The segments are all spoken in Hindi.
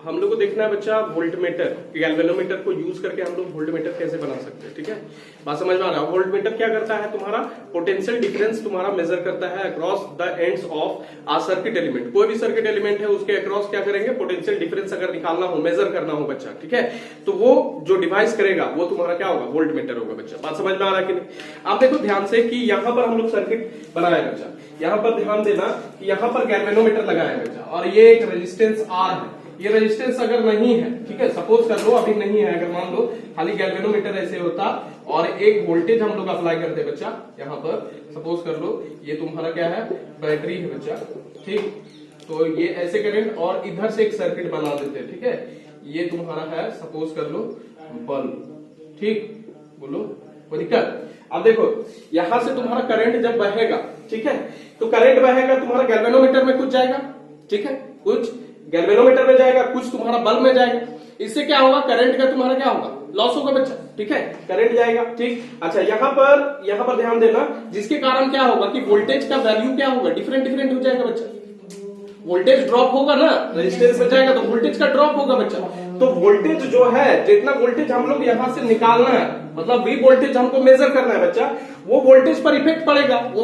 हम लोग को देखना है बच्चा वोल्टमीटर, गैल्वेनोमीटर को यूज करके हम लोग वोल्टमीटर कैसे बना सकते हैं। ठीक है, बात समझ में आ रहा है। वोल्टमीटर क्या करता है, तुम्हारा पोटेंशियल डिफरेंस तुम्हारा मेजर करता है across the ends of a circuit element. कोई भी सर्किट एलिमेंट है उसके अक्रॉस क्या करेंगे, पोटेंशियल डिफरेंस अगर निकालना हो, मेजर करना हो बच्चा, ठीक है, तो वो जो डिवाइस करेगा वो तुम्हारा क्या होगा, वोल्टमीटर होगा बच्चा। बात समझ में आ रहा है कि नहीं। आप देखो ध्यान से कि यहां पर हम लोग सर्किट बनाए बच्चा, यहां पर ध्यान देना कि यहां पर गैल्वेनोमीटर लगाया है बच्चा, और ये एक रेजिस्टेंस आर है। ये रेजिस्टेंस अगर नहीं है, ठीक है, सपोज कर लो अभी नहीं है, अगर मान लो खाली गैल्वेनोमीटर ऐसे होता और एक वोल्टेज हम लोग अप्लाई करते बच्चा, यहां पर सपोज कर लो ये तुम्हारा क्या है, बैटरी है बच्चा, ठीक, तो ये ऐसे करंट और इधर से एक सर्किट बना देते हैं, ठीक है, ये तुम्हारा है सपोज कर लो बल्ब, ठीक, बोलो कोई दिक्कत। अब देखो यहां से तुम्हारा करंट जब बहेगा, ठीक है, तो करंट बहेगा तुम्हारा गैल्वेनोमीटर में कुछ जाएगा, ठीक है, कुछ गैल्वेनोमीटर में जाएगा, कुछ तुम्हारा बल्ब में जाएगा। इससे क्या होगा, करंट का तुम्हारा क्या होगा, लॉस होगा बच्चा, ठीक है, करंट जाएगा, ठीक। अच्छा यहां पर ध्यान देना, जिसके कारण क्या होगा कि वोल्टेज का वैल्यू क्या होगा, डिफरेंट हो जाएगा बच्चा। वोल्टेज ड्रॉप होगा ना, रेजिस्टेंस में जाएगा तो वोल्टेज का ड्रॉप होगा बच्चा। तो वोल्टेज जो है, जितना वोल्टेज हम लोग यहां से निकालना है, मतलब वी वोल्टेज हमको मेजर करना है बच्चा, वो वोल्टेज पर इफेक्ट पड़ेगा, वो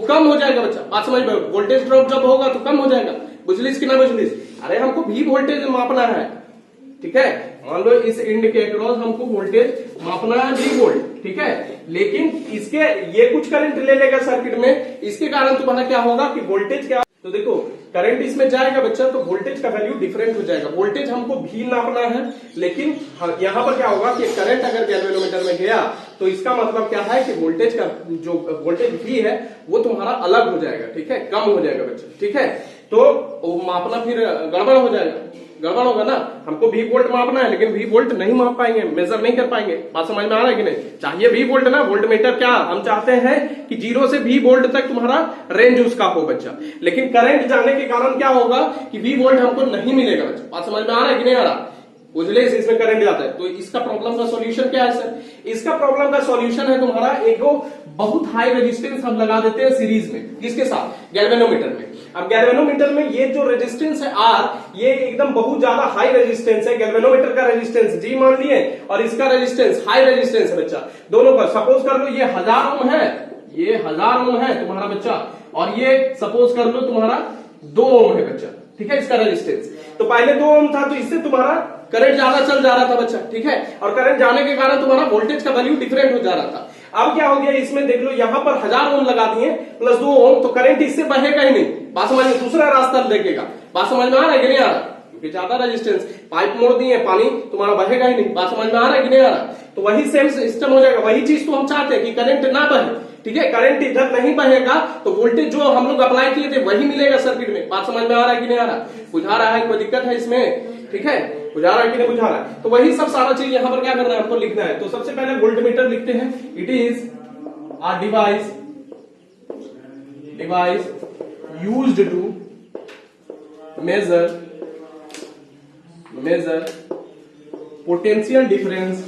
कम हो जाएगा बच्चा। बात समझ में, वोल्टेज ड्रॉप जब होगा तो कम हो जाएगा, बुझलिस कि ना बुझलिस। अरे हमको भी वोल्टेज मापना है, ठीक है, मान लो इस इंड के अक्रॉस हमको वोल्टेज मापना है वी वोल्ट, ठीक है, लेकिन इसके ये कुछ करंट ले लेगा सर्किट में, इसके कारण तुम्हारा क्या होगा कि वोल्टेज क्या, तो देखो करंट इसमें जाएगा बच्चा तो वोल्टेज का वैल्यू डिफरेंट हो जाएगा। वोल्टेज हमको भी नापना है, लेकिन यहाँ पर क्या होगा कि करंट अगर गैल्वेनोमीटर में गया तो इसका मतलब क्या है कि वोल्टेज का जो वोल्टेज भी है वो तुम्हारा अलग हो जाएगा, ठीक है, कम हो जाएगा बच्चा, ठीक है, तो मापना फिर गड़बड़ हो जाएगा, गड़बड़ होगा ना। हमको वी वोल्ट मापना है लेकिन वी वोल्ट नहीं माप पाएंगे, मेजर नहीं कर पाएंगे। बात समझ में आ रहा है कि नहीं। चाहिए वी वोल्ट ना, वोल्टमीटर क्या हम चाहते हैं कि 0 से वी वोल्ट तक तुम्हारा रेंज उसका हो बच्चा, लेकिन करंट जाने के कारण क्या होगा कि वी वोल्ट हमको नहीं मिलेगा बच्चा। बात समझ में आ रहा है कि नहीं आ रहा, बुझले, इसमें करंट जाता है। तो इसका प्रॉब्लम का सॉल्यूशन क्या है सर, इसका प्रॉब्लम का सॉल्यूशन है तुम्हारा एक बहुत हाई रेजिस्टेंस हम लगा देते हैं सीरीज में, किसके साथ, गैल्वेनोमीटर में। अब गैल्वेनोमीटर में ये जो रेजिस्टेंस है आर, ये एकदम बहुत ज्यादा हाई रेजिस्टेंस है। गैल्वेनोमीटर का रेजिस्टेंस जी मान लिए और इसका रेजिस्टेंस हाई रेजिस्टेंस है बच्चा, दोनों पर। सपोज कर लो ये 1000 ओम है, ये 1000 ओम है तुम्हारा बच्चा, और ये सपोज कर लो तुम्हारा 2 ओम है बच्चा, ठीक है, इसका रेजिस्टेंस। तो पहले 2 ओम था तो इससे तुम्हारा करंट ज्यादा चल जा रहा था बच्चा, ठीक है, और करंट जाने के कारण तुम्हारा वोल्टेज का वैल्यू डिफरेंट हो जा रहा था। अब क्या हो गया, इसमें देख लो यहां पर 1000 ओम लगा दिए प्लस 2 ओम, तो करंट इससे बहेगा ही नहीं। बात समझ में, दूसरा रास्ता देखेगा। बात समझ में आ रहा है कि नहीं आ रहा, क्योंकि ज्यादा रेजिस्टेंस, पाइप मोड़ दिए, पानी तुम्हारा बहेगा ही नहीं। बात समझ में आ रहा है कि नहीं आ रहा, तो वही सेम सिस्टम हो जाएगा। वही चीज तो हम चाहते हैं कि करंट ना बहे, ठीक है, करंट इधर नहीं बहेगा तो वोल्टेज जो हम लोग अप्लाई किए थे वही मिलेगा सर्किट में। बात समझ में आ रहा है कि नहीं आ रहा, बुझा रहा है, कोई दिक्कत है इसमें, ठीक है, बुझा रहा है कि नहीं बुझा रहा है। तो वही सब सारा चीज यहां पर क्या करना है, हमको लिखना है। तो सबसे पहले वोल्टमीटर लिखते हैं, it is a device used to measure potential difference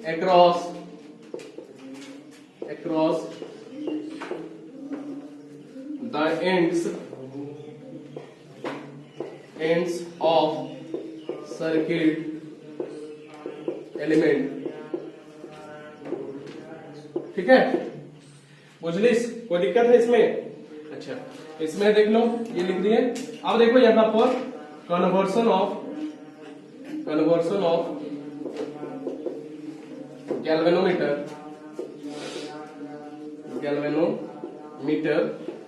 across the ends of circuit element, ठीक है, बुझलिस, कोई दिक्कत है इसमें। अच्छा इसमें देख लो ये लिख दिए। अब देखो यहां पर कन्वर्सन ऑफ गैल्वेनोमीटर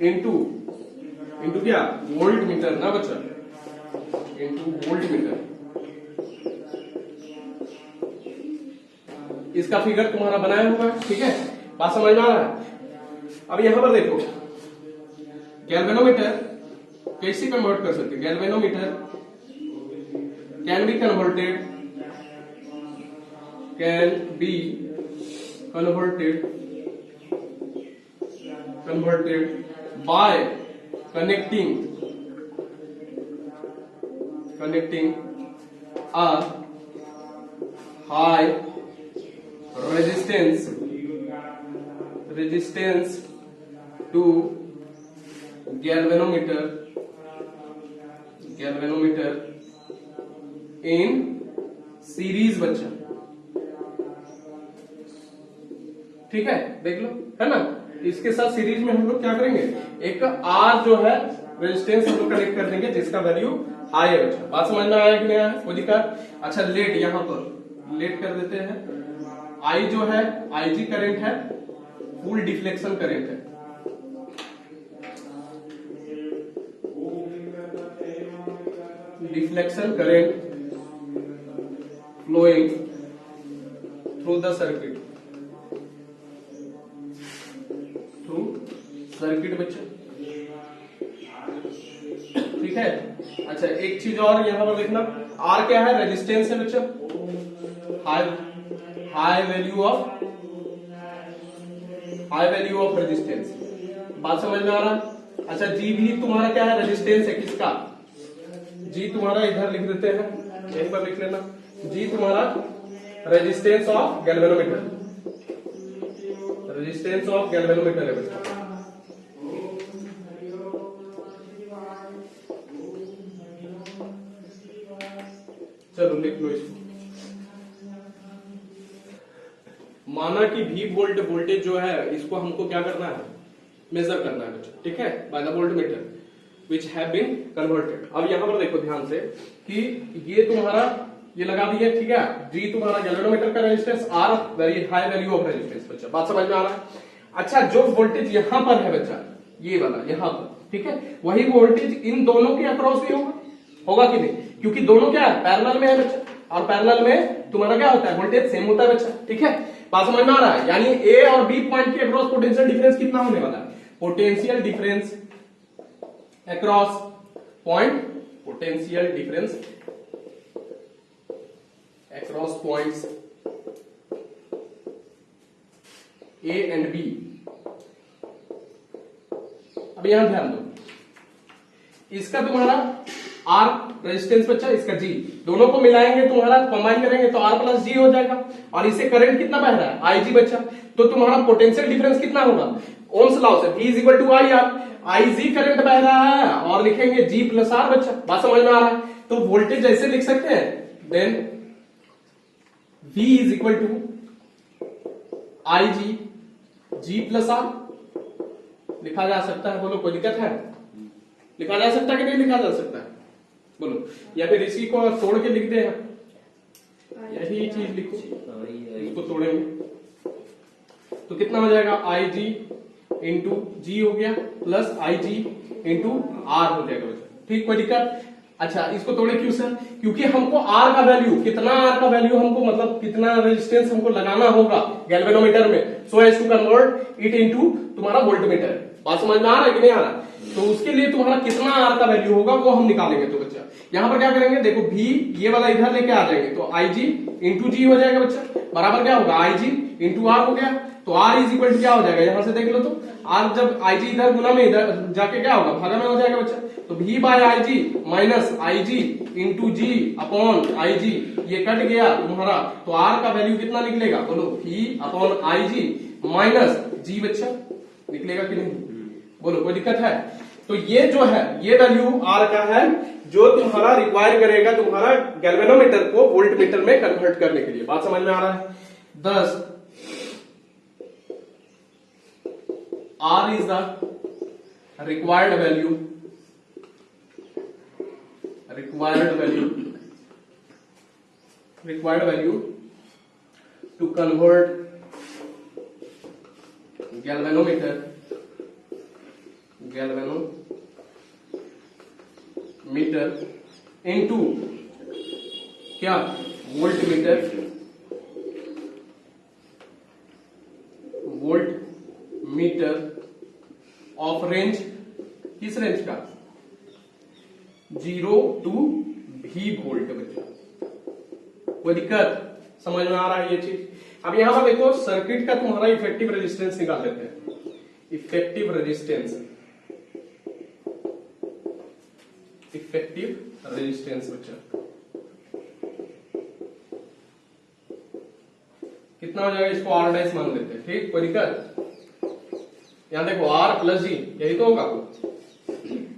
इनटू क्या, वोल्ट मीटर ना बच्चा, इनटू वोल्ट मीटर। इसका फिगर तुम्हारा बनाया हुआ है, ठीक है, बात समझ में आ रहा है। अब यहां पर देखो गैल्वेनोमीटर कैसे कन्वर्ट कर सकते हैं। Galvanometer can be converted bye connecting a high resistance to galvanometer in series बच्चा, ठीक है, देख लो, है ना। इसके साथ सीरीज में हम लोग क्या करेंगे, एक आर जो है रेजिस्टेंस हम लोग कनेक्ट कर देंगे जिसका वैल्यू हाई है बच्चा। बात समझ में आया कि नहीं आया, कोई दिक्कत। अच्छा लेट, यहां पर लेट कर देते हैं। आई जो है आईजी करंट है, फुल डिफ्लेक्शन करंट है। Deflection current flowing through the circuit, बच्चे, ठीक है। अच्छा एक चीज और यहां पर देखना, आर क्या है, रेजिस्टेंस है बच्चा, हाई वैल्यू ऑफ रेजिस्टेंस। बात समझ में आ रहा है। अच्छा जी भी तुम्हारा क्या है, रेजिस्टेंस है किसका, जी तुम्हारा इधर लिख देते हैं, यहीं पर लिख लेना, जी तुम्हारा resistance of galvanometer, resistance of galvanometer है बच्चा। चलो लिख लो इसको। माना कि V वोल्ट वोल्टेज जो है इसको हमको क्या करना है, मेजर करना है बच्चा, ठीक है, by the voltmeter which have been converted. अब यहां पर देखो ध्यान से कि ये तुम्हारा ये लगा दिए, ठीक है, G तुम्हारा गैल्वेनोमीटर का resistance, R very high value of resistance बच्चा। बात समझ में आ रहा है। अच्छा जो वोल्टेज यहां पर है बच्चा, ये वाला यहां पर, ठीक है, वही वोल्टेज इन दोनों के अक्रॉस भी होगा कि नहीं, क्योंकि दोनों क्या है, पैरेलल में है बच्चा, और पैरेलल में तुम्हारा क्या होता है, वोल्टेज सेम होता है बच्चा, ठीक है। बात समझ में आ रहा है। यानी ए और बी पॉइंट के अक्रॉस पोटेंशियल डिफरेंस कितना होने वाला है, potential difference across point, potential difference across points A and B. अब यहां ध्यान दो, इसका तुम्हारा आर रेजिस्टेंस बच्चा, इसका जी, दोनों को मिलाएंगे तुम्हारा, कंबाइन करेंगे तो आर प्लस जी हो जाएगा, और इससे करंट कितना बह रहा है, आई जी बच्चा। तो तुम्हारा पोटेंशियल डिफरेंस कितना होगा, ओम्स लॉ से V is equal to I R, I G current बह रहा है और लिखेंगे जी प्लस आर बच्चा। बात समझ में आ रहा है। तो वोल्टेज ऐसे लिख सकते हैं, then V is equal to I G, G plus R लिखा जा सकता है। बोलो कोई दिक्कत है, लिखा जा सकता है कि नहीं लिखा जा सकता है, बोलो, या फिर इसी को तोड़ के लिख दे, यही चीज लिखो, इसको तोड़ेंगे तो कितना हो जाएगा, आई जी इंटू जी हो गया plus I G into R हो जाएगा, ठीक, कोई दिक्कत। अच्छा इसको तोड़े क्यों सर, क्योंकि हमको आर का वैल्यू, कितना आर का वैल्यू हमको, मतलब कितना रेजिस्टेंस हमको लगाना होगा गैल्वेनोमीटर में, so as to convert it into तुम्हारा वोल्टमीटर। बात समझ में आ रहा है कि नहीं आ रहा, तो उसके लिए तुम्हारा कितना आर का वैल्यू होगा वो हम निकालेंगे। तो बच्चा यहां पर क्या करेंगे, देखो V ये वाला इधर लेके आ जाएंगे, तो आई जी इंटू जी हो जाएगा बच्चा, बराबर क्या होगा, आई जी इंटू आर हो गया। तो R इज इक्वल टू क्या हो जाएगा, यहां से देख लो, तो R जब आई जी इधर गुना में इधर जाके क्या होगा, भागा में हो जाएगा बच्चा। तो V by I G minus I G into G upon I G, ये कट गया तुम्हारा, तो R का वैल्यू कितना निकलेगा, बोलो V upon I G minus G बच्चा, निकलेगा कि नहीं, बोलो कोई दिक्कत है। तो ये जो है ये वैल्यू आर का है जो तुम्हारा रिक्वायर करेगा तुम्हारा गैल्वेनोमीटर को वोल्टमीटर में कन्वर्ट करने के लिए। बात समझ में आ रहा है। 10 R is the required value to convert galvanometer into क्या, वोल्टमीटर ऑफ रेंज, किस रेंज का, 0 to V वोल्ट बच्चा। कोई दिक्कत, समझ में आ रहा है ये चीज। अब यहां पर देखो सर्किट का तुम्हारा इफेक्टिव रेजिस्टेंस निकाल लेते हैं। इफेक्टिव रेजिस्टेंस बच्चा कितना हो जाएगा, इसको R डैश मान लेते हैं, ठीक, कोई दिक्कत। यहां देखो R प्लस जी, यही तो होगा,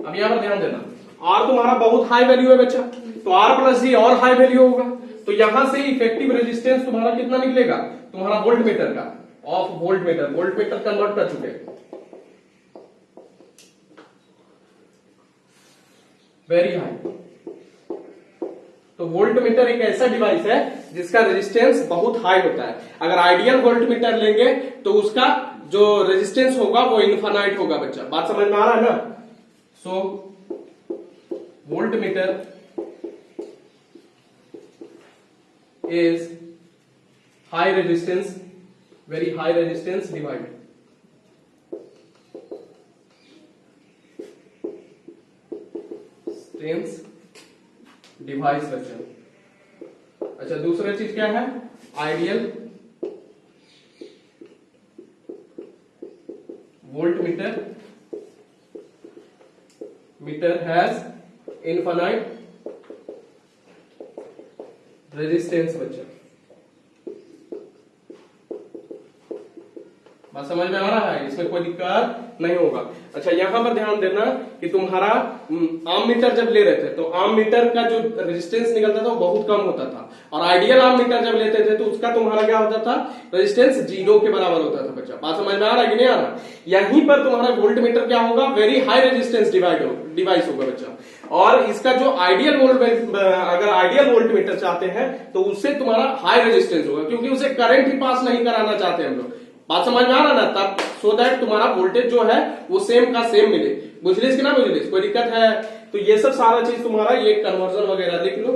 अब यहां पर ध्यान देना, आर तुम्हारा बहुत हाई वैल्यू है बच्चा, तो आर प्लस जी और हाई वैल्यू होगा, तो यहां से इफेक्टिव रेजिस्टेंस तुम्हारा कितना निकलेगा, तुम्हारा वोल्ट मीटर का, ऑफ वोल्ट मीटर कन्वर्ट कर चुके, वेरी हाई। तो वोल्ट मीटर एक ऐसा डिवाइस है जिसका रेजिस्टेंस बहुत हाई होता है। अगर आइडियल वोल्ट मीटर लेंगे तो उसका जो रेजिस्टेंस होगा वो इनफाइनाइट होगा बच्चा, बात समझ में आ रहा है ना। So voltmeter is high resistance, very high resistance device. Resistance device बच्चा। अच्छा दूसरा चीज क्या है, ideal volt meter has infinite resistance बच्चा, बात समझ में आ रहा है, इसमें कोई दिक्कत नहीं होगा। अच्छा यहां पर ध्यान देना कि तुम्हारा आम मीटर जब ले रहे थे तो आम मीटर का जो रेजिस्टेंस निकलता था वो बहुत कम होता था, और आइडियल आम मीटर जब लेते थे तो उसका तुम्हारा क्या होता था, रेजिस्टेंस 0 के बराबर होता था बच्चा, बात समझ में आ रहा है कि नहीं आ रहा। यहीं पर तुम्हारा वोल्ट मीटर क्या होगा, वेरी हाई रेजिस्टेंस डिवाइस होगा बच्चा, और इसका जो आइडियल अगर आइडियल वोल्ट मीटर चाहते हैं तो उससे तुम्हारा हाई रेजिस्टेंस होगा, क्योंकि उसे करंट ही पास नहीं कराना चाहते हम लोग, बात समझ में आ रहा ना, तब सो दैट तुम्हारा वोल्टेज जो है वो सेम का सेम मिले। बुझलिस कि ना बुझलिस, कोई दिक्कत है। तो ये सब सारा चीज तुम्हारा ये कन्वर्जन वगैरह लिख लो।